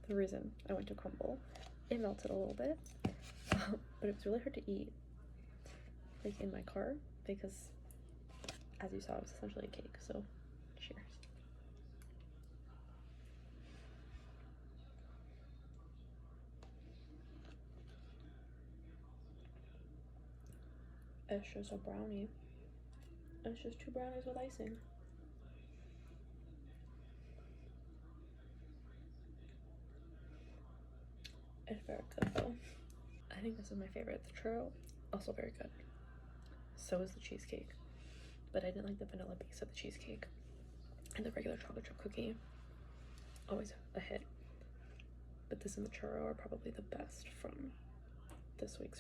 the reason I went to Crumbl. It melted a little bit, but it was really hard to eat, like in my car, because as you saw, it was essentially a cake. So, cheers. It's just a brownie. It's just 2 brownies with icing. It's very good though. I think this is my favorite. The churro, also very good. So is the cheesecake. But I didn't like the vanilla base of the cheesecake. And the regular chocolate chip cookie, always a hit. But this and the churro are probably the best from this week's